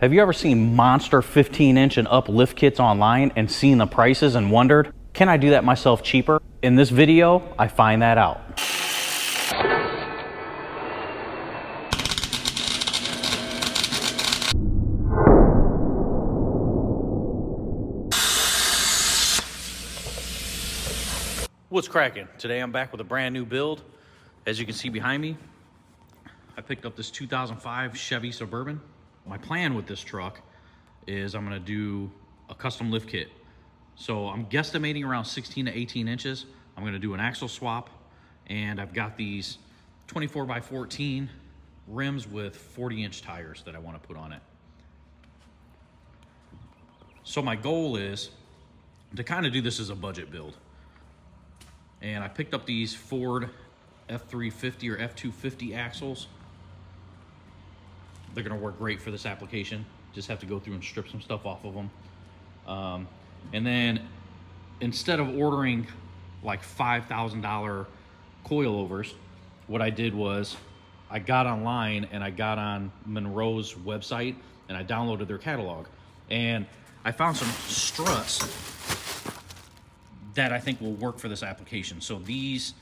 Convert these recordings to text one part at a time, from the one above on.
Have you ever seen monster 15-inch and up lift kits online and seen the prices and wondered, can I do that myself cheaper? In this video, I find that out. What's cracking? Today I'm back with a brand new build. As you can see behind me, I picked up this 2005 Chevy Suburban. My plan with this truck is I'm gonna do a custom lift kit. So I'm guesstimating around 16 to 18 inches. I'm gonna do an axle swap, and I've got these 24 by 14 rims with 40-inch tires that I wanna put on it. So my goal is to kind of do this as a budget build. And I picked up these Ford F350 or F250 axles. They're gonna work great for this application. Just have to go through and strip some stuff off of them. And then instead of ordering like $5,000 coilovers, what I did was I got online and I got on Monroe's website and I downloaded their catalog. And I found some struts that I think will work for this application. So these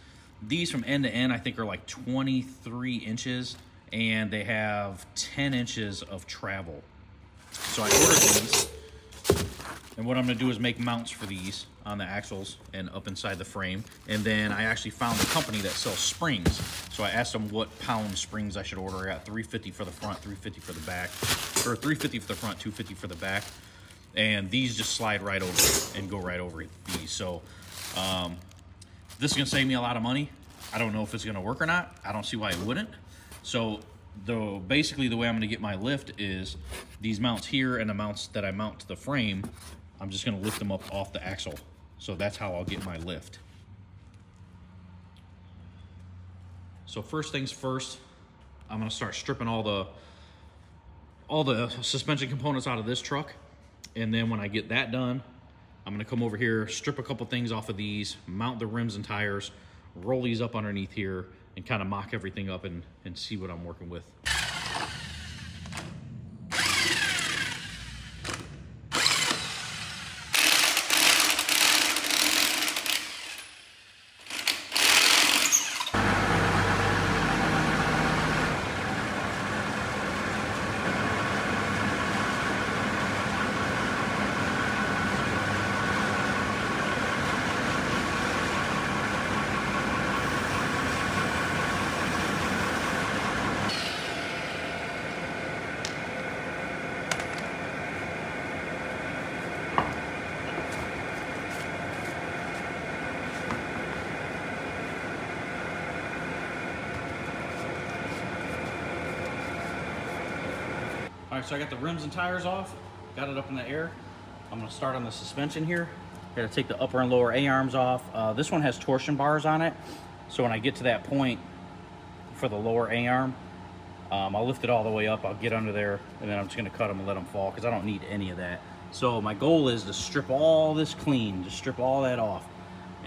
from end to end, I think are like 23 inches, and they have 10 inches of travel. So I ordered these, and what I'm gonna do is make mounts for these on the axles and up inside the frame. And then I actually found a company that sells springs. So I asked them what pound springs I should order. I got 350 for the front, 350 for the back, or 350 for the front, 250 for the back. And these just slide right over and go right over these. So this is gonna save me a lot of money. I don't know if it's gonna work or not. I don't see why it wouldn't. So basically the way I'm gonna get my lift is these mounts here and the mounts that I mount to the frame, I'm just gonna lift them up off the axle. So that's how I'll get my lift. So first things first, I'm gonna start stripping all the suspension components out of this truck. And then when I get that done, I'm gonna come over here, strip a couple things off of these, mount the rims and tires, roll these up underneath here, and kind of mock everything up and see what I'm working with. All right, so I got the rims and tires off, got it up in the air. I'm gonna start on the suspension here. Gotta take the upper and lower A-arms off. This one has torsion bars on it. So when I get to that point for the lower A-arm, I'll lift it all the way up, I'll get under there, and then I'm just gonna cut them and let them fall because I don't need any of that. So my goal is to strip all this clean, just strip all that off.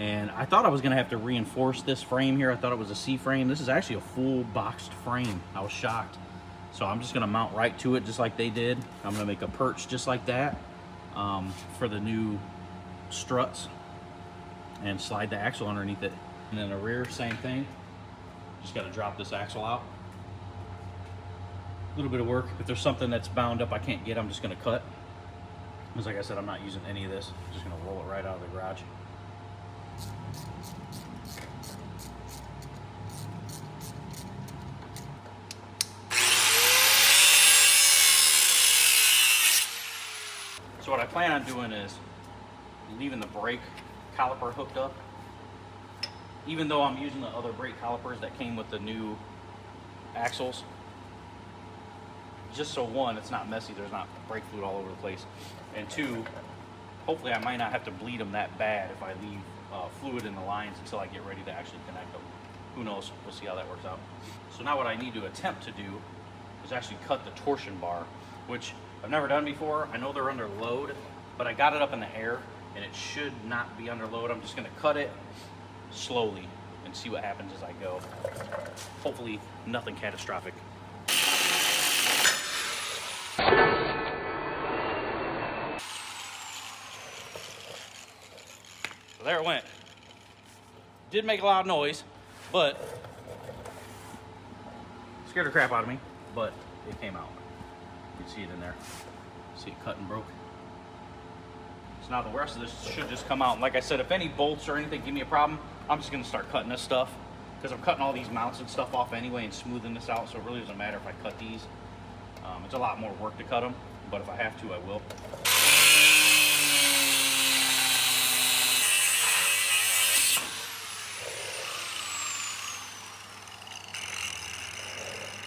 And I thought I was gonna have to reinforce this frame here. I thought it was a C-frame. This is actually a full boxed frame. I was shocked. So I'm just gonna mount right to it just like they did. I'm gonna make a perch just like that for the new struts and slide the axle underneath it. And then the rear, same thing. Just gotta drop this axle out. A little bit of work. If there's something that's bound up I can't get, I'm just gonna cut. Because like I said, I'm not using any of this. I'm just gonna roll it right out of the garage. So what I plan on doing is leaving the brake caliper hooked up. Even though I'm using the other brake calipers that came with the new axles. Just so one, it's not messy, there's not brake fluid all over the place. And two, hopefully I might not have to bleed them that bad if I leave fluid in the lines until I get ready to actually connect them. Who knows, we'll see how that works out. So now what I need to attempt to do is actually cut the torsion bar, which I've never done before. I know they're under load, but I got it up in the air and it should not be under load. I'm just gonna cut it slowly and see what happens as I go. Hopefully nothing catastrophic. there it went. Did make a lot of noise, but scared the crap out of me, but it came out. You can see it in there. See it cut and broke. So now the rest of this should just come out. And like I said, if any bolts or anything give me a problem, I'm just gonna start cutting this stuff, because I'm cutting all these mounts and stuff off anyway and smoothing this out, so it really doesn't matter if I cut these. It's a lot more work to cut them, but if I have to, I will.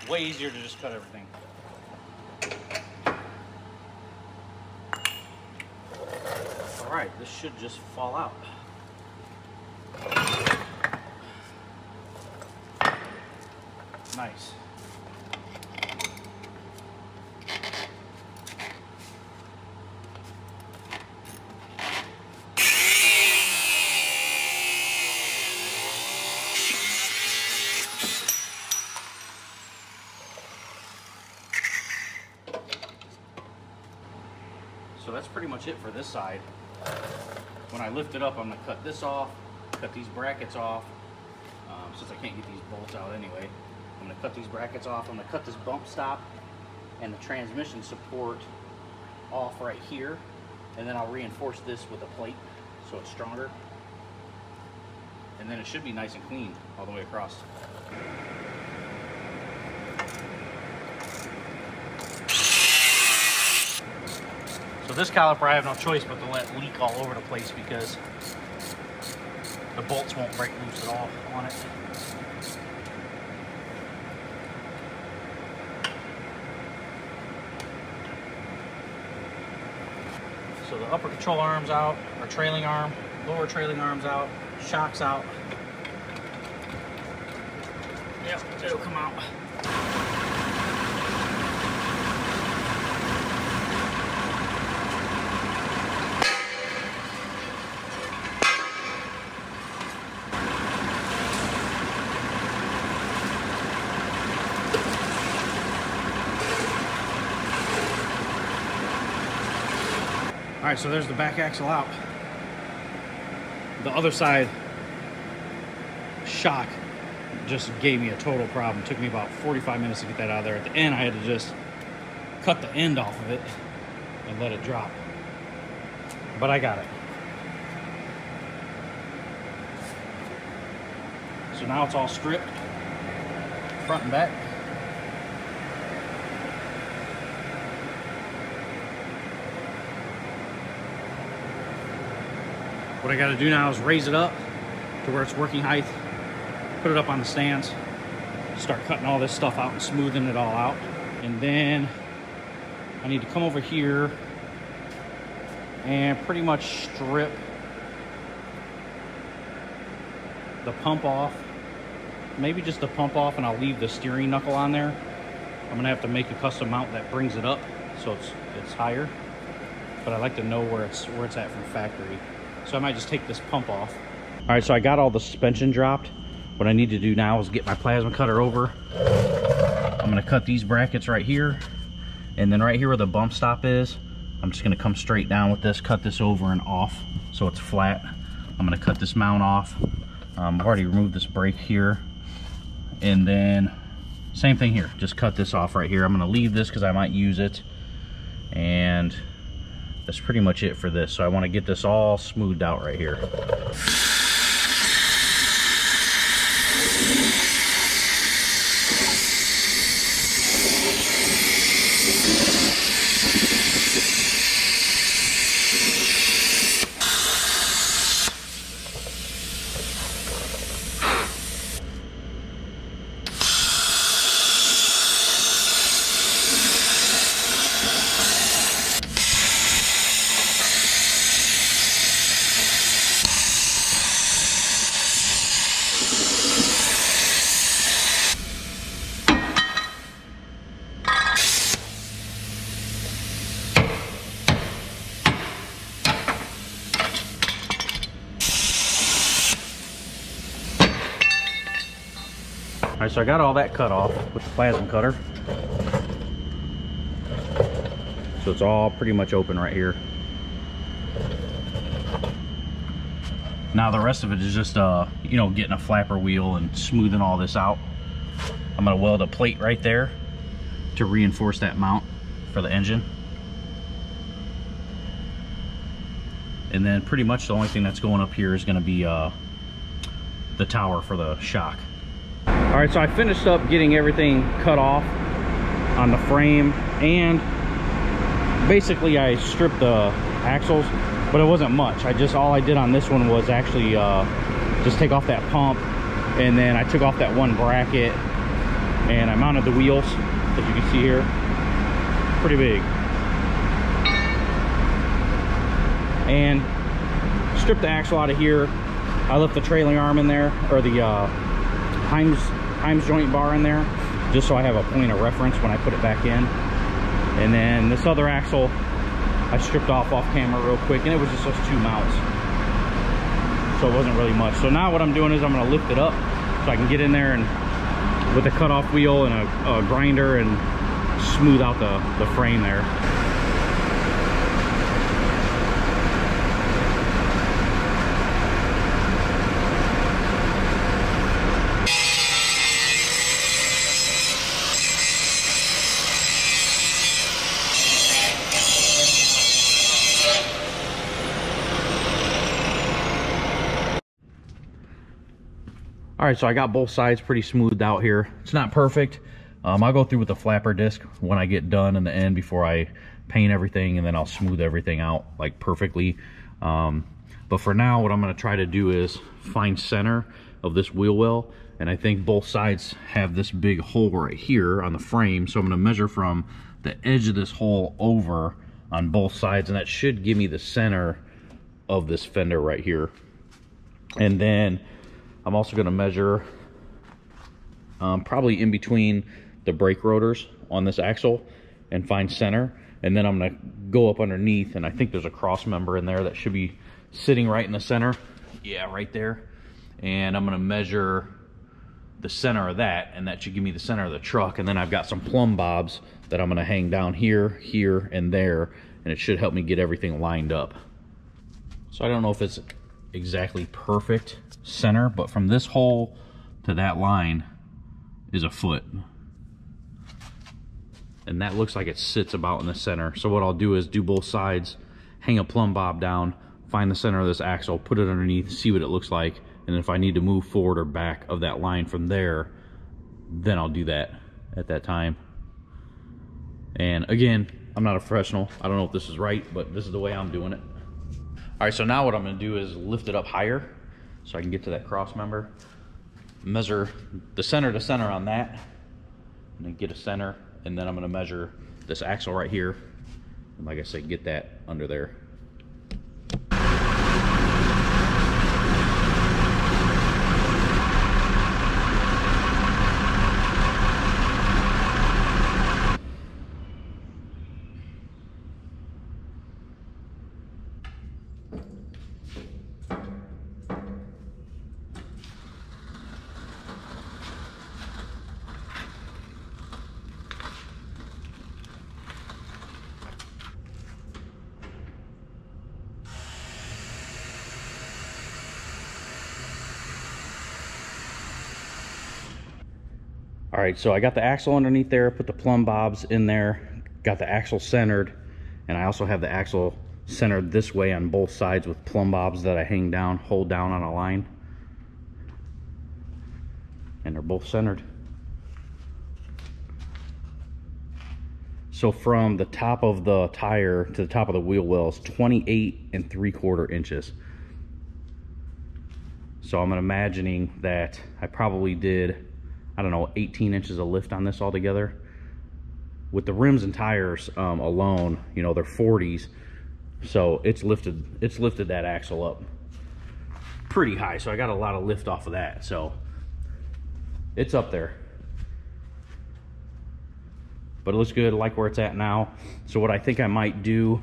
Way easier to just cut everything. All right, this should just fall out. Nice. So that's pretty much it for this side. When I lift it up, I'm gonna cut this off, cut these brackets off. Since I can't get these bolts out anyway, I'm gonna cut these brackets off. I'm gonna cut this bump stop and the transmission support off right here. And then I'll reinforce this with a plate so it's stronger. And then it should be nice and clean all the way across. So this caliper, I have no choice but to let leak all over the place because the bolts won't break loose at all on it. So the upper control arm's out, or trailing arm, lower trailing arm's out, shock's out. Yep, it'll come out. All right, so there's the back axle out. The other side shock just gave me a total problem. It took me about 45 minutes to get that out of there. At the end, I had to just cut the end off of it and let it drop. But I got it. So now it's all stripped, front and back. What I got to do now is raise it up to where it's working height, put it up on the stands, start cutting all this stuff out and smoothing it all out. And then I need to come over here and pretty much strip the pump off, maybe just the pump off, and I'll leave the steering knuckle on there. I'm gonna have to make a custom mount that brings it up so it's higher, but I like to know where it's at from factory. So I might just take this pump off. All right, so I got all the suspension dropped. What I need to do now is get my plasma cutter over. I'm gonna cut these brackets right here, and then right here where the bump stop is, I'm just gonna come straight down with this, cut this over and off so it's flat. I'm gonna cut this mount off. I've already removed this brake here. And then same thing here, just cut this off right here. I'm gonna leave this because I might use it. And that's pretty much it for this. So I want to get this all smoothed out right here. All right, so I got all that cut off with the plasma cutter. So it's all pretty much open right here. Now the rest of it is just, you know, getting a flapper wheel and smoothing all this out. I'm gonna weld a plate right there to reinforce that mount for the engine. And then pretty much the only thing that's going up here is gonna be the tower for the shock. All right, so I finished up getting everything cut off on the frame, and basically I stripped the axles, but it wasn't much. All I did on this one was actually just take off that pump, and then I took off that one bracket, and I mounted the wheels, as you can see here. Pretty big. And stripped the axle out of here. I left the trailing arm in there, or the Heims joint bar in there, just so I have a point of reference when I put it back in. And then this other axle I stripped off camera real quick, and it was just those two mounts, so it wasn't really much. So now what I'm doing is I'm going to lift it up so I can get in there and with a cutoff wheel and a grinder and smooth out the frame there. All right, so I got both sides pretty smoothed out here. It's not perfect. I'll go through with the flapper disc when I get done in the end before I paint everything, and then I'll smooth everything out like perfectly. But for now, what I'm gonna try to do is find center of this wheel well, and I think both sides have this big hole right here on the frame, so I'm gonna measure from the edge of this hole over on both sides, and that should give me the center of this fender right here. And then I'm also going to measure probably in between the brake rotors on this axle and find center. And then I'm going to go up underneath, and I think there's a cross member in there that should be sitting right in the center. Yeah, right there. And I'm going to measure the center of that, and that should give me the center of the truck. And then I've got some plumb bobs that I'm going to hang down here, here, and there, and it should help me get everything lined up. So I don't know if it's exactly perfect center, but from this hole to that line is a foot, and that looks like it sits about in the center. So what I'll do is do both sides, hang a plumb bob down, find the center of this axle, put it underneath, see what it looks like, and if I need to move forward or back of that line from there, then I'll do that at that time. And again, I'm not a professional, I don't know if this is right, but this is the way I'm doing it. All right, so now what I'm gonna do is lift it up higher so I can get to that cross member, measure the center to center on that, and then get a center, and then I'm gonna measure this axle right here, and like I said, get that under there. All right, so I got the axle underneath there, put the plumb bobs in there, got the axle centered, and I also have the axle centered this way on both sides with plumb bobs that I hang down, hold down on a line. And they're both centered. So from the top of the tire to the top of the wheel well is 28 3/4 inches. So I'm imagining that I probably did, I don't know, 18 inches of lift on this altogether. With the rims and tires alone, you know, they're 40s. So it's lifted that axle up pretty high. So I got a lot of lift off of that. So it's up there. But it looks good, I like where it's at now. So what I think I might do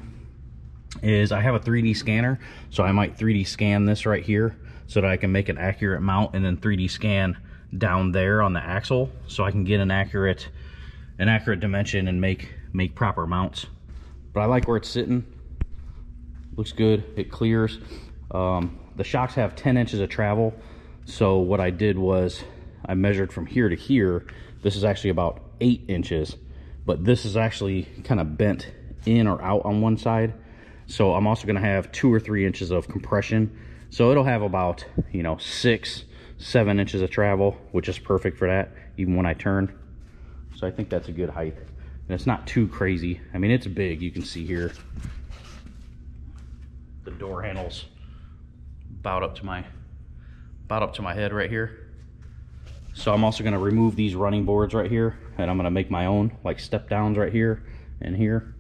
is I have a 3D scanner. So I might 3D scan this right here so that I can make an accurate mount, and then 3D scan down there on the axle so I can get an accurate dimension and make proper mounts. But I like where it's sitting, looks good, it clears. The shocks have 10 inches of travel. So what I did was I measured from here to here. This is actually about 8 inches, but this is actually kind of bent in or out on one side. So I'm also going to have 2 or 3 inches of compression. So it'll have about, you know, 6, 7 inches of travel, which is perfect for that, even when I turn. So I think that's a good height. And it's not too crazy. I mean, it's big. You can see here. The door handles about up to my head right here. So I'm also going to remove these running boards right here, and I'm going to make my own, like, step downs right here and here.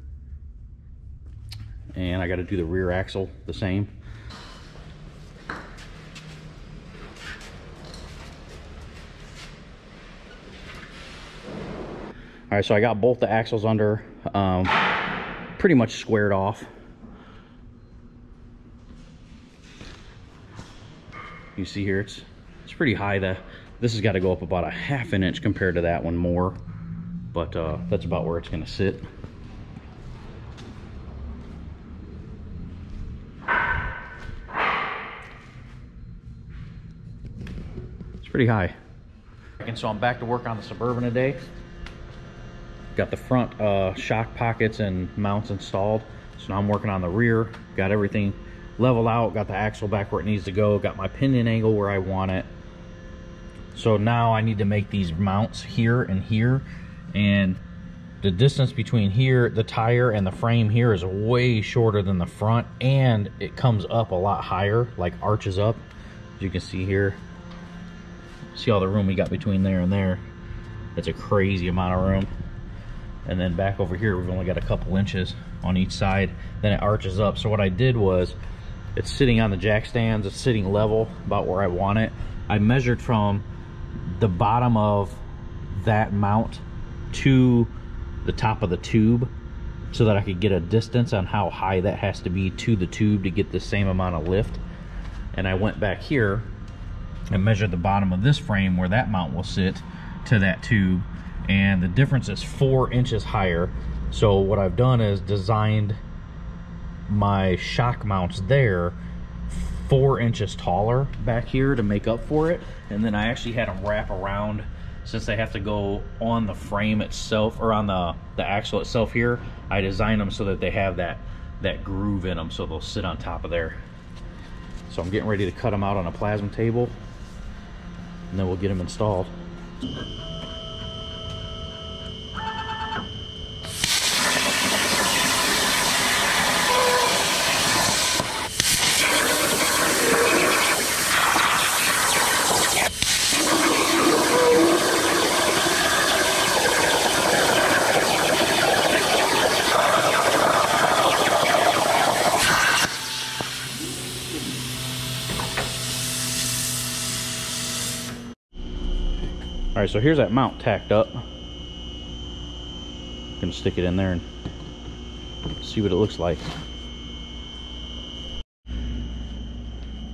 And I got to do the rear axle the same. All right, so I got both the axles under, pretty much squared off. You see here, it's pretty high. This has got to go up about a ½ inch compared to that one more, but that's about where it's going to sit. It's pretty high. And so I'm back to work on the Suburban today. Got the front shock pockets and mounts installed. So now I'm working on the rear. Got everything leveled out. Got the axle back where it needs to go. Got my pinion angle where I want it. So now I need to make these mounts here and here. And the distance between here, the tire and the frame here, is way shorter than the front. And it comes up a lot higher, like arches up. As you can see here. See all the room we got between there and there. That's a crazy amount of room. And then back over here, we've only got a couple inches on each side. Then it arches up. So what I did was, it's sitting on the jack stands. It's sitting level about where I want it. I measured from the bottom of that mount to the top of the tube so that I could get a distance on how high that has to be to the tube to get the same amount of lift. And I went back here and measured the bottom of this frame where that mount will sit to that tube. And the difference is 4 inches higher. So what I've done is designed my shock mounts there 4 inches taller back here to make up for it. And then I actually had them wrap around, since they have to go on the frame itself, or on the axle itself here. I designed them so that they have that groove in them, so they'll sit on top of there. So I'm getting ready to cut them out on a plasma table, and then we'll get them installed. All right, so here's that mount tacked up. Gonna stick it in there and see what it looks like.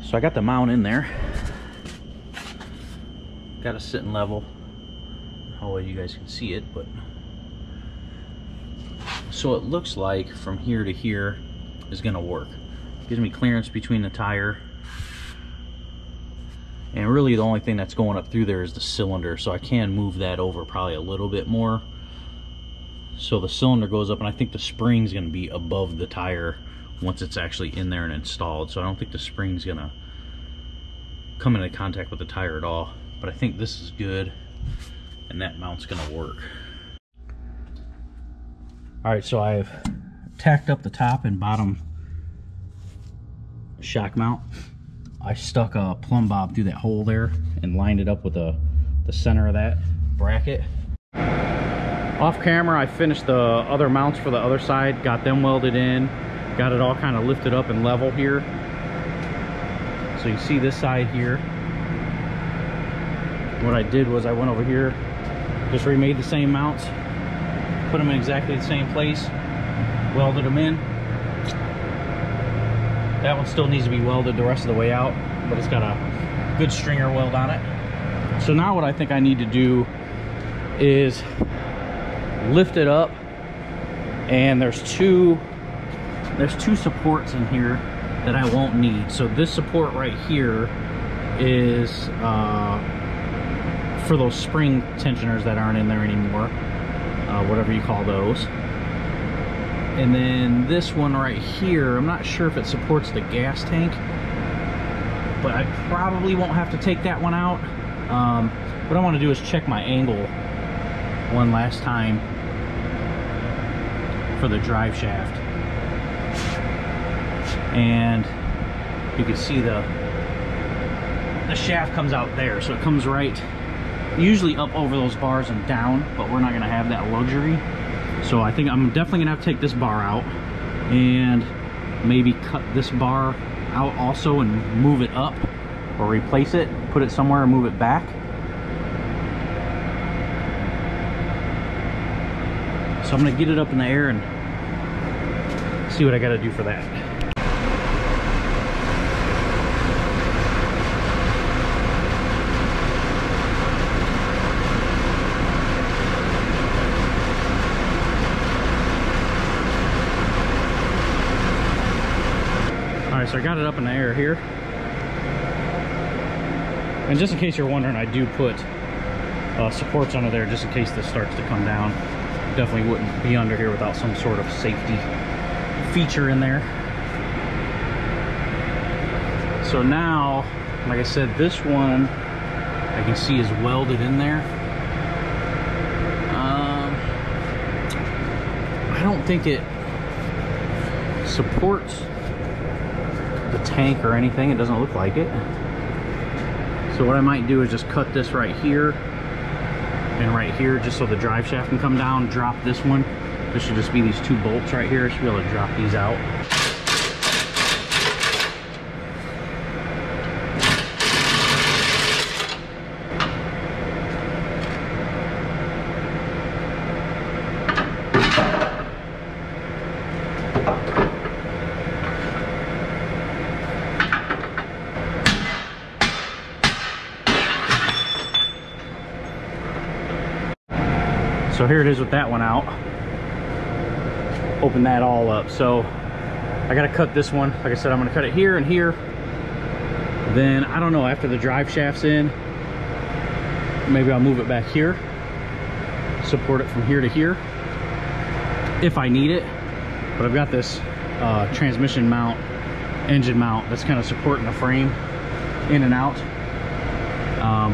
So I got the mount in there. Got it sitting level. How well you guys can see it, but so it looks like from here to here is gonna work. Gives me clearance between the tire. And really the only thing that's going up through there is the cylinder, so I can move that over probably a little bit more. So the cylinder goes up, and I think the spring's gonna be above the tire once it's actually in there and installed. So I don't think the spring's gonna come into contact with the tire at all. But I think this is good, and that mount's gonna work. All right, so I've tacked up the top and bottom shock mount. I stuck a plumb bob through that hole there and lined it up with the center of that bracket. Off camera, I finished the other mounts for the other side, got them welded in, got it all kind of lifted up and level here. So you see this side here. What I did was I went over here, just remade the same mounts, put them in exactly the same place, welded them in. That one still needs to be welded the rest of the way out, but it's got a good stringer weld on it. So now what I think I need to do is lift it up, and there's two supports in here that I won't need. So this support right here is for those spring tensioners that aren't in there anymore, whatever you call those. And then this one right here, I'm not sure if it supports the gas tank, but I probably won't have to take that one out. What I want to do is check my angle one last time for the drive shaft. And you can see the shaft comes out there, so it comes right usually up over those bars and down, but we're not going to have that luxury. So I think I'm definitely gonna have to take this bar out and maybe cut this bar out also and move it up, or replace it, put it somewhere and move it back. So I'm gonna get it up in the air and see what I gotta do for that. Alright, so I got it up in the air here. And just in case you're wondering, I do put supports under there just in case this starts to come down. Definitely wouldn't be under here without some sort of safety feature in there. So now, like I said, this one I can see is welded in there. I don't think it supports the tank or anything. It doesn't look like it. So what I might do is just cut this right here and right here, just so the drive shaft can come down, drop this one. This should just be these two bolts right here. I should be able to drop these out. So here it is with that one out. Open that all up. So I gotta cut this one. Like I said, I'm gonna cut it here and here. Then I don't know, after the drive shaft's in, maybe I'll move it back here, support it from here to here if I need it. But I've got this transmission mount, engine mount that's kind of supporting the frame in and out.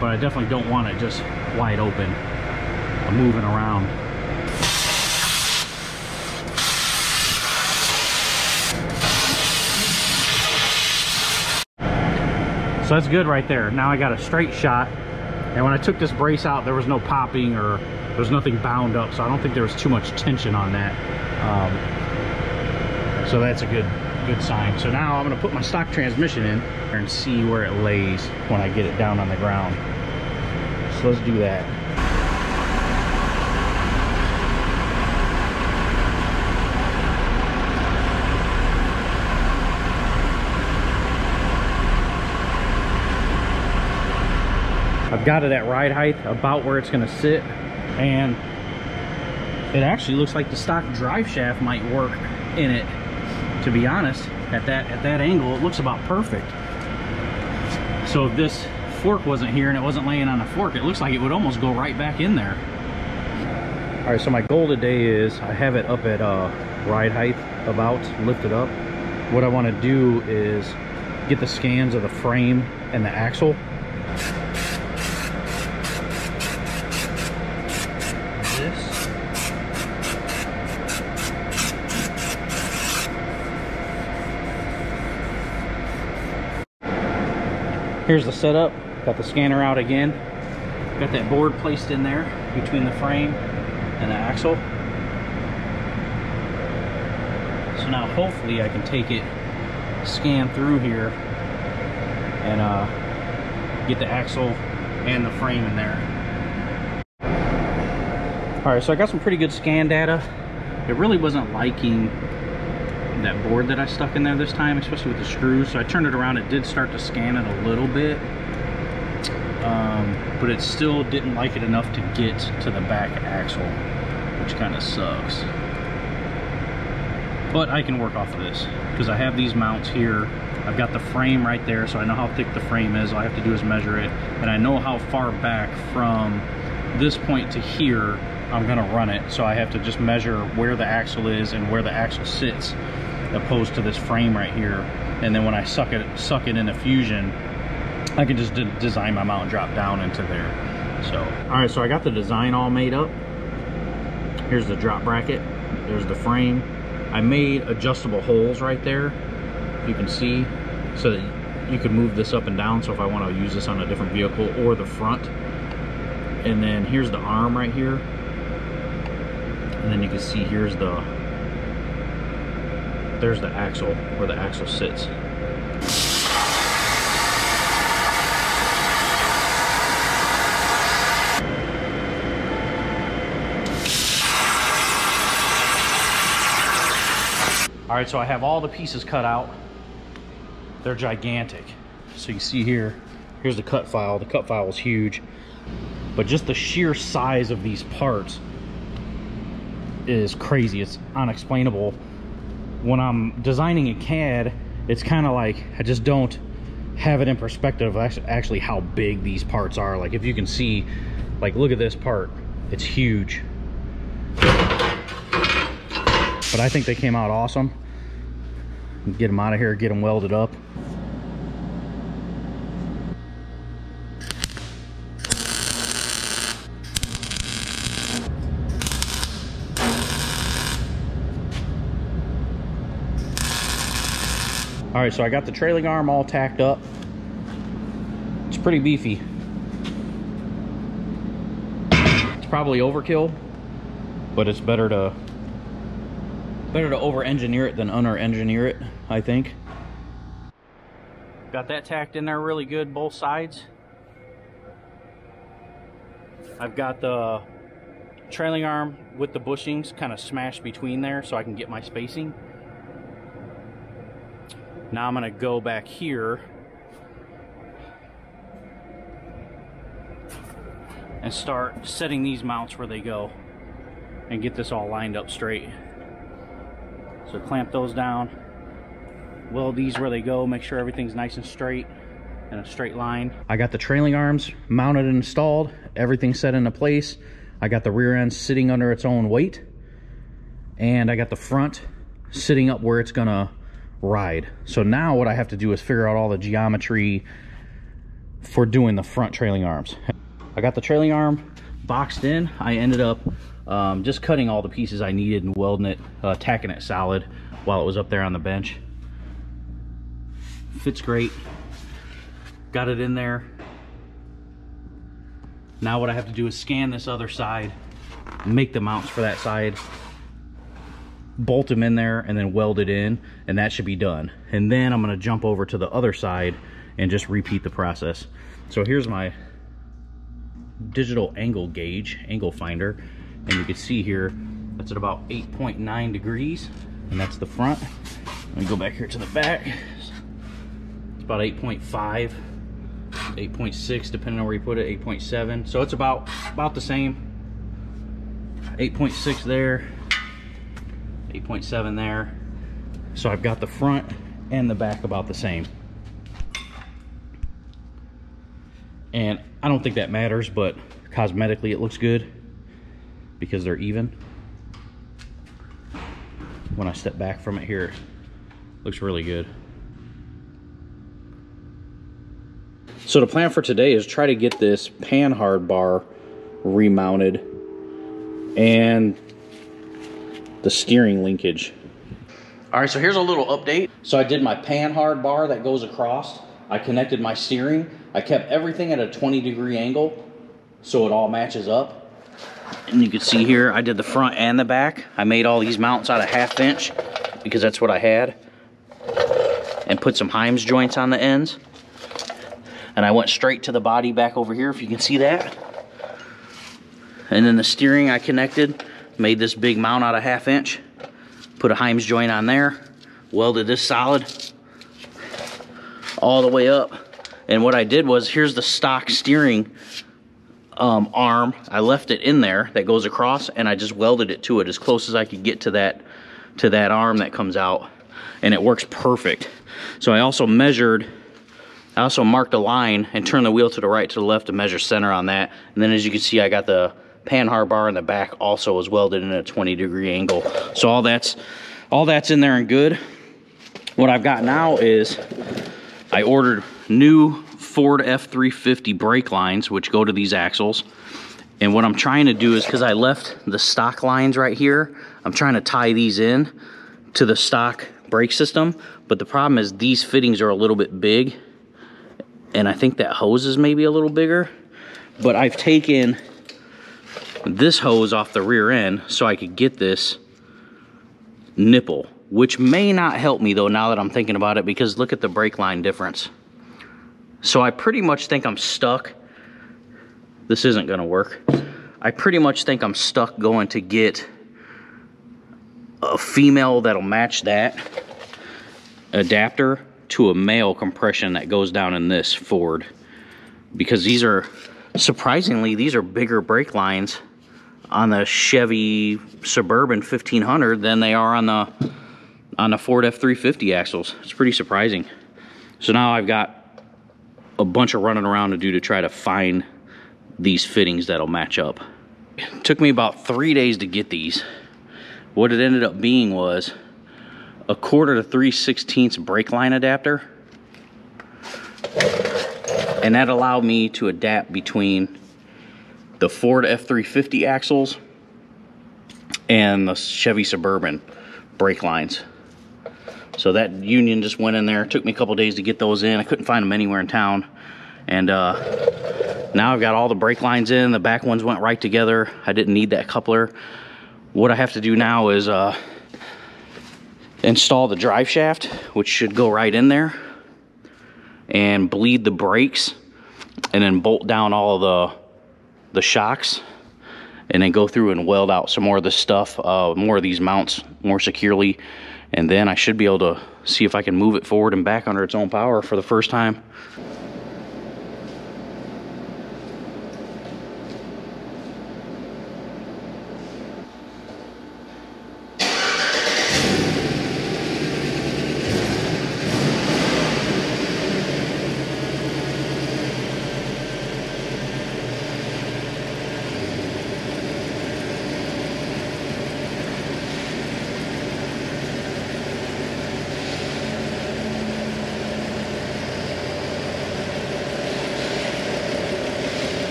But I definitely don't want it just wide open, moving around. So that's good right there. Now I got a straight shot, and when I took this brace out, there was no popping or there was nothing bound up, so I don't think there was too much tension on that. So that's a good sign. So now I'm going to put my stock transmission in and see where it lays when I get it down on the ground. So let's do that. I've got it at ride height, about where it's going to sit, and it actually looks like the stock drive shaft might work in it. To be honest, at that angle, it looks about perfect. So if this fork wasn't here and it wasn't laying on a fork, it looks like it would almost go right back in there. All right, so my goal today is I have it up at ride height, about lifted up. What I want to do is get the scans of the frame and the axle. Here's the setup. Got the scanner out again. Got that board placed in there between the frame and the axle. So now hopefully I can take it, scan through here, and get the axle and the frame in there. Alright, so I got some pretty good scan data. It really wasn't liking that board that I stuck in there this time, especially with the screws. So I turned it around. It did start to scan it a little bit, but it still didn't like it enough to get to the back axle, which kind of sucks. But I can work off of this because I have these mounts here. I've got the frame right there, so I know how thick the frame is. All I have to do is measure it, and I know how far back from this point to here I'm gonna run it. So I have to just measure where the axle is and where the axle sits, opposed to this frame right here. And then when I suck it into Fusion, I can just design my mount and drop down into there. So, all right, so I got the design all made up. Here's the drop bracket, there's the frame. I made adjustable holes right there, you can see, so that you can move this up and down. So if I want to use this on a different vehicle or the front. And then here's the arm right here. And then you can see there's the axle, where the axle sits. All right, so I have all the pieces cut out. They're gigantic. So you see here's the cut file. The cut file is huge, but just the sheer size of these parts is crazy. It's unexplainable. When I'm designing in CAD, it's kind of like I just don't have it in perspective of actually how big these parts are. Like if you can see, like look at this part, it's huge. But I think they came out awesome. Get them out of here, get them welded up. All right, so I got the trailing arm all tacked up. It's pretty beefy. It's probably overkill, but it's better to over-engineer it than under-engineer it, I think. Got that tacked in there really good, both sides. I've got the trailing arm with the bushings kind of smashed between there so I can get my spacing. Now I'm gonna go back here and start setting these mounts where they go and get this all lined up straight. So clamp those down, weld these where they go, make sure everything's nice and straight in a straight line. I got the trailing arms mounted and installed, everything set into place. I got the rear end sitting under its own weight, and I got the front sitting up where it's gonna ride. So now what I have to do is figure out all the geometry for doing the front trailing arms. I got the trailing arm boxed in. I ended up just cutting all the pieces I needed and welding it, tacking it solid while it was up there on the bench. Fits great. Got it in there. Now what I have to do is scan this other side, make the mounts for that side, bolt them in there, and then weld it in, and that should be done. And then I'm going to jump over to the other side and just repeat the process. So here's my digital angle gauge, angle finder, and you can see here that's at about 8.9 degrees, and that's the front. Let me go back here to the back. It's about 8.5, 8.6 depending on where you put it, 8.7. So it's about the same. 8.6 there, 8.7 there. So I've got the front and the back about the same. And I don't think that matters, but cosmetically it looks good because they're even. When I step back from it here, it looks really good. So the plan for today is try to get this panhard bar remounted and the steering linkage. All right, so here's a little update. So I did my panhard bar that goes across. I connected my steering. I kept everything at a 20-degree angle so it all matches up. And you can see here, I did the front and the back. I made all these mounts out of 1/2 inch because that's what I had. And put some Heims joints on the ends. And I went straight to the body back over here, if you can see that. And then the steering I connected, made this big mount out of 1/2 inch. Put a Heims joint on there, welded this solid all the way up. And what I did was, here's the stock steering arm. I left it in there that goes across, and I just welded it to it as close as I could get to that to that arm that comes out, and it works perfect. So I also marked a line and turned the wheel to the right, to the left to measure center on that. And then as you can see, I got the panhard bar in the back also was welded in a 20-degree angle. So all that's in there and good. What I've got now is I ordered new Ford F350 brake lines, which go to these axles. And what I'm trying to do is, because I left the stock lines right here, I'm trying to tie these in to the stock brake system. But the problem is these fittings are a little bit big, and I think that hose is maybe a little bigger. But I've taken this hose off the rear end so I could get this nipple, which may not help me though now that I'm thinking about it, because look at the brake line difference. So I pretty much think I'm stuck. This isn't gonna work. I pretty much think I'm stuck going to get a female that'll match that adapter to a male compression that goes down in this Ford, because these are, surprisingly, these are bigger brake lines on the Chevy Suburban 1500 than they are on the Ford F350 axles. It's pretty surprising. So now I've got a bunch of running around to do to try to find these fittings that'll match up. It took me about 3 days to get these. What it ended up being was a 1/4 to 3/16 brake line adapter, and that allowed me to adapt between the Ford F350 axles and the Chevy Suburban brake lines. So that union just went in there. It took me a couple days to get those in. I couldn't find them anywhere in town, and now I've got all the brake lines in. The back ones went right together. I didn't need that coupler. What I have to do now is install the drive shaft, which should go right in there, and bleed the brakes, and then bolt down all of the shocks, and then go through and weld out some more of this stuff, more of these mounts more securely, and then I should be able to see if I can move it forward and back under its own power for the first time.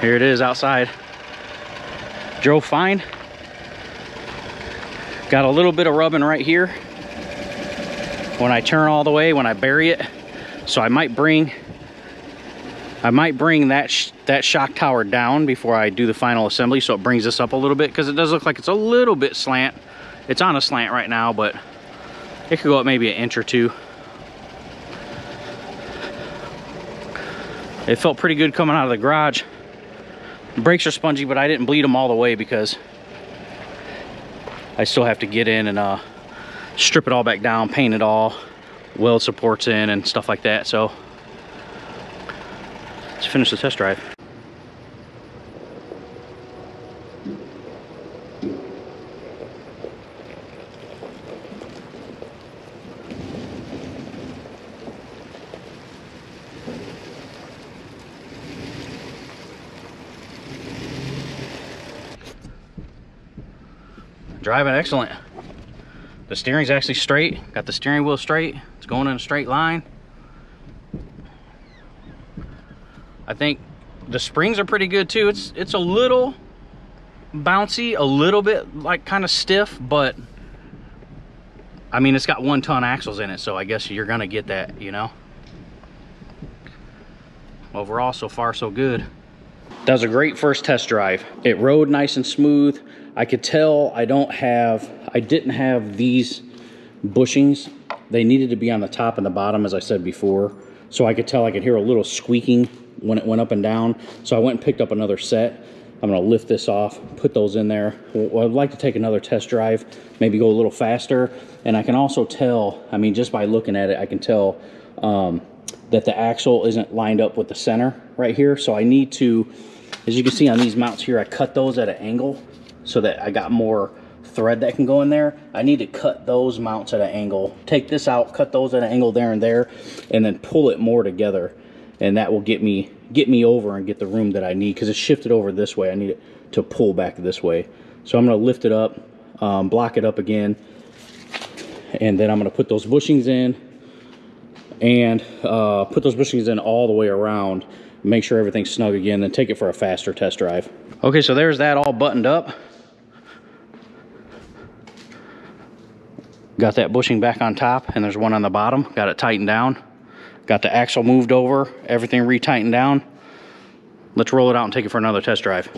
Here it is outside. Drove fine. Got a little bit of rubbing right here when I turn all the way, when I bury it. So I might bring that shock tower down before I do the final assembly, so it brings this up a little bit, because it does look like it's a little bit slant. It's on a slant right now, but it could go up maybe 1 inch or 2. It felt pretty good coming out of the garage. The brakes are spongy, but I didn't bleed them all the way because I still have to get in and strip it all back down, paint it all, weld supports in and stuff like that. So let's finish the test drive. driving excellent. The steering's actually straight. Got the steering wheel straight. It's going in a straight line. I think the springs are pretty good too. It's a little bouncy, a little bit like kind of stiff, but I mean, it's got 1-ton axles in it, so I guess you're gonna get that, you know. Overall, so far so good. That was a great first test drive. It rode nice and smooth. I could tell I didn't have these bushings. They needed to be on the top and the bottom, as I said before. So I could hear a little squeaking when it went up and down. So I went and picked up another set. I'm gonna lift this off, put those in there. Well, I'd like to take another test drive, maybe go a little faster. And I can also tell, I mean, just by looking at it, I can tell that the axle isn't lined up with the center right here. So I need to, as you can see on these mounts here, I cut those at an angle so that I got more thread that can go in there. I need to cut those mounts at an angle, take this out, cut those at an angle there and there, and then pull it more together. And that will get me over and get the room that I need, because it's shifted over this way. I need it to pull back this way. So I'm gonna lift it up, block it up again, and then I'm gonna put those bushings in and put those bushings in all the way around, make sure everything's snug again, then take it for a faster test drive. Okay, so there's that all buttoned up. Got that bushing back on top, and there's one on the bottom. Got it tightened down. Got the axle moved over, everything retightened down. Let's roll it out and take it for another test drive.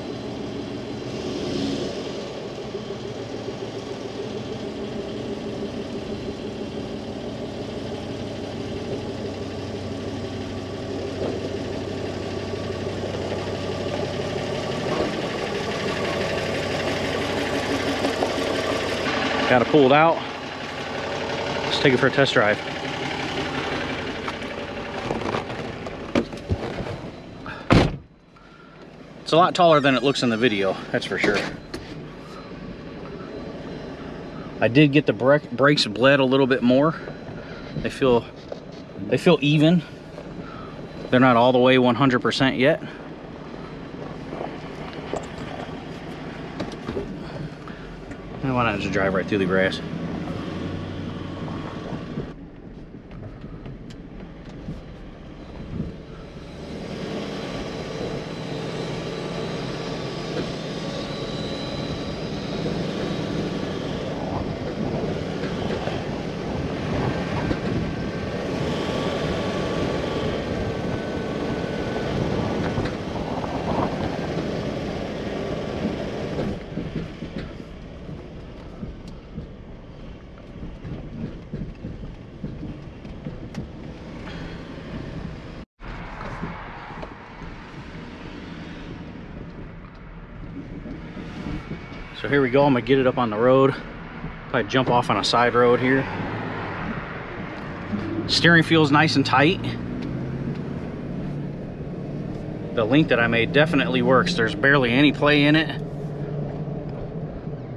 Got it pulled out. Let's take it for a test drive. It's a lot taller than it looks in the video, that's for sure. I did get the brakes bled a little bit more. They feel even. They're not all the way 100% yet. And why not just drive right through the grass? So here we go, I'm gonna get it up on the road. Probably jump off on a side road here. Steering feels nice and tight. The link that I made definitely works. There's barely any play in it.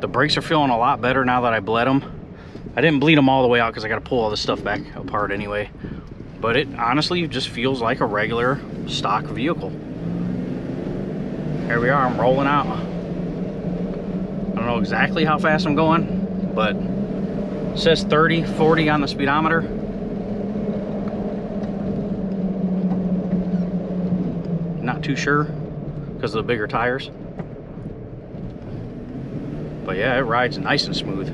The brakes are feeling a lot better now that I bled them. I didn't bleed them all the way out because I gotta pull all this stuff back apart anyway. But it honestly just feels like a regular stock vehicle. Here we are, I'm rolling out. I don't know exactly how fast I'm going, but it says 30, 40 on the speedometer. Not too sure because of the bigger tires. But yeah, it rides nice and smooth.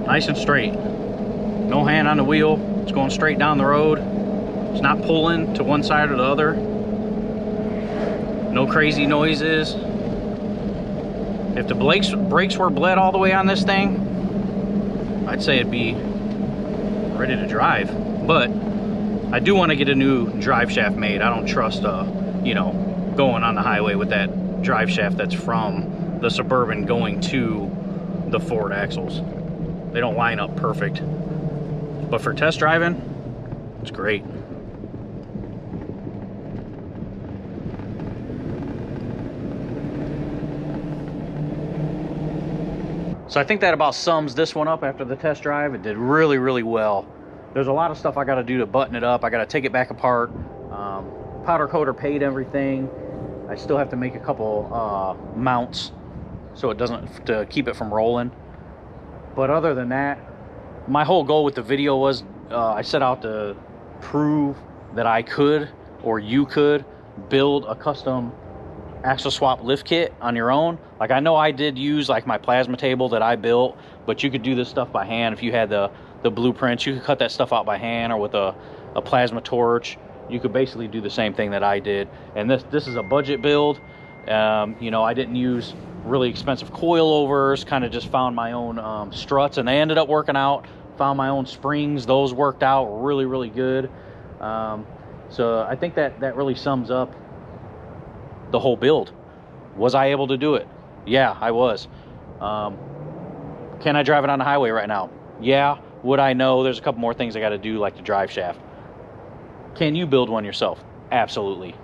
Nice and straight. No hand on the wheel. It's going straight down the road. It's not pulling to one side or the other. No crazy noises. If the brakes were bled all the way on this thing, I'd say it'd be ready to drive. But I do want to get a new drive shaft made. I don't trust, you know, going on the highway with that drive shaft that's from the Suburban going to the Ford axles. They don't line up perfect. But for test driving, it's great. So I think that about sums this one up after the test drive. It did really, really well. there's a lot of stuff I got to do to button it up. I got to take it back apart. Powder coater paid everything. I still have to make a couple mounts so it doesn't, to keep it from rolling. But other than that, my whole goal with the video was I set out to prove that I could, or you could, build a custom axle swap lift kit on your own. Like, I know I did use like my plasma table that I built, but you could do this stuff by hand. If you had the blueprints, you could cut that stuff out by hand, or with a plasma torch. You could basically do the same thing that I did. And this is a budget build. You know, I didn't use really expensive coilovers, kind of just found my own struts, and they ended up working out. Found my own springs, those worked out really, really good. So I think that really sums up the whole build. Was I able to do it? Yeah, I was. Can I drive it on the highway right now? Yeah. Would I know? There's a couple more things I got to do, like the drive shaft. Can you build one yourself? Absolutely.